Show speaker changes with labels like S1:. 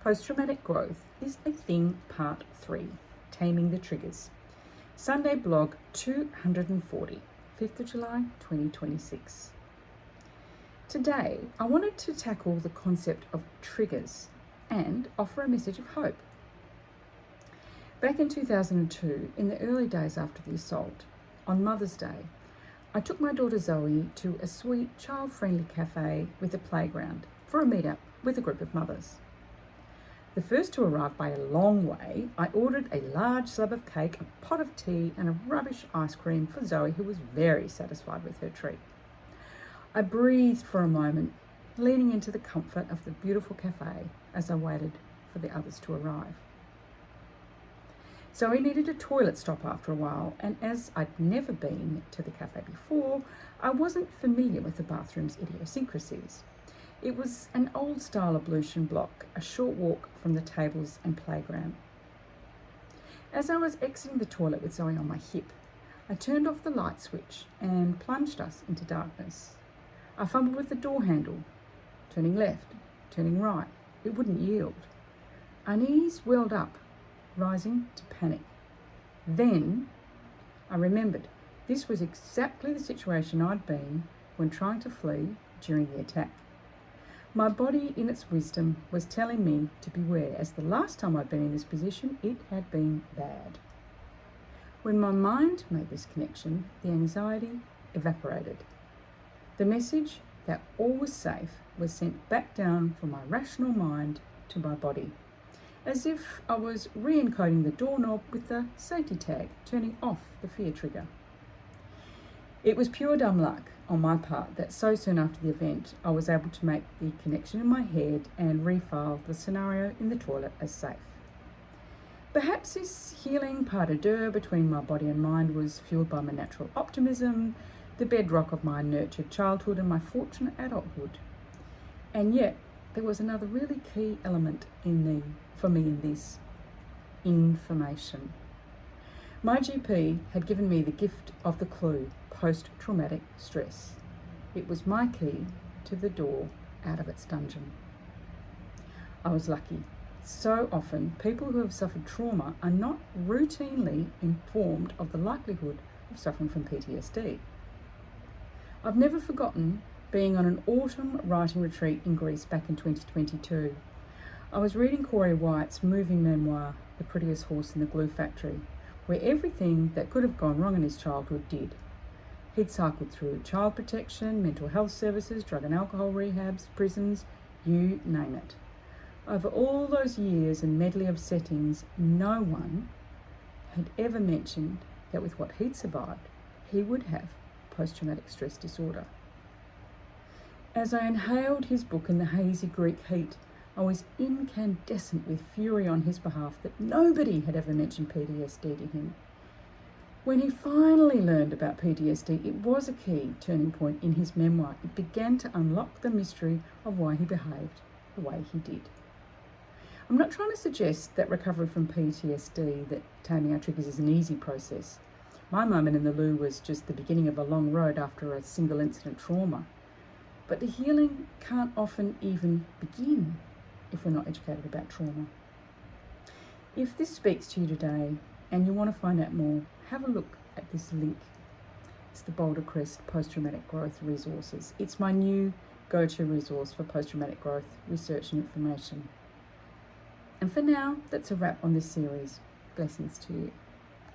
S1: Post-traumatic growth is a thing, part 3, Taming the triggers. Sunday blog 240, 5th of July 2026. Today, I wanted to tackle the concept of triggers and offer a message of hope. Back in 2002, in the early days after the assault, on Mother's Day, I took my daughter Zoe to a sweet, child-friendly cafe with a playground for a meet-up with a group of mothers. The first to arrive by a long way, I ordered a large slab of cake, a pot of tea and a rubbish ice cream for Zoe, who was very satisfied with her treat. I breathed for a moment, leaning into the comfort of the beautiful cafe as I waited for the others to arrive. Zoe needed a toilet stop after a while, and as I'd never been to the cafe before, I wasn't familiar with the bathroom's idiosyncrasies. It was an old-style ablution block, a short walk from the tables and playground. As I was exiting the toilet with Zoe on my hip, I turned off the light switch and plunged us into darkness. I fumbled with the door handle, turning left, turning right. It wouldn't yield. Unease welled up, rising to panic. Then I remembered this was exactly the situation I'd been when trying to flee during the attack. My body, in its wisdom, was telling me to beware, as the last time I'd been in this position, it had been bad. When my mind made this connection, the anxiety evaporated. The message that all was safe was sent back down from my rational mind to my body, as if I was re-encoding the doorknob with the safety tag, turning off the fear trigger. It was pure dumb luck on my part that so soon after the event, I was able to make the connection in my head and refile the scenario in the toilet as safe. Perhaps this healing pas de deux between my body and mind was fueled by my natural optimism, the bedrock of my nurtured childhood and my fortunate adulthood. And yet, there was another really key element for me in this: information. My GP had given me the gift of the clue: post-traumatic stress. It was my key to the door out of its dungeon. I was lucky. So often, people who have suffered trauma are not routinely informed of the likelihood of suffering from PTSD. I've never forgotten being on an autumn writing retreat in Greece back in 2022. I was reading Corey White's moving memoir, The Prettiest Horse in the Glue Factory, where everything that could have gone wrong in his childhood did. He'd cycled through child protection, mental health services, drug and alcohol rehabs, prisons, you name it. Over all those years and medley of settings, no one had ever mentioned that with what he'd survived, he would have post-traumatic stress disorder. As I inhaled his book in the hazy Greek heat, I was incandescent with fury on his behalf that nobody had ever mentioned PTSD to him. When he finally learned about PTSD, it was a key turning point in his memoir. It began to unlock the mystery of why he behaved the way he did. I'm not trying to suggest that recovery from PTSD, that taming our triggers, is an easy process. My moment in the loo was just the beginning of a long road after a single incident trauma. But the healing can't often even begin if we're not educated about trauma. If this speaks to you today and you want to find out more, have a look at this link. It's the Boulder Crest Post-Traumatic Growth Resources. It's my new go-to resource for post-traumatic growth research and information. And for now, that's a wrap on this series. Blessings to you.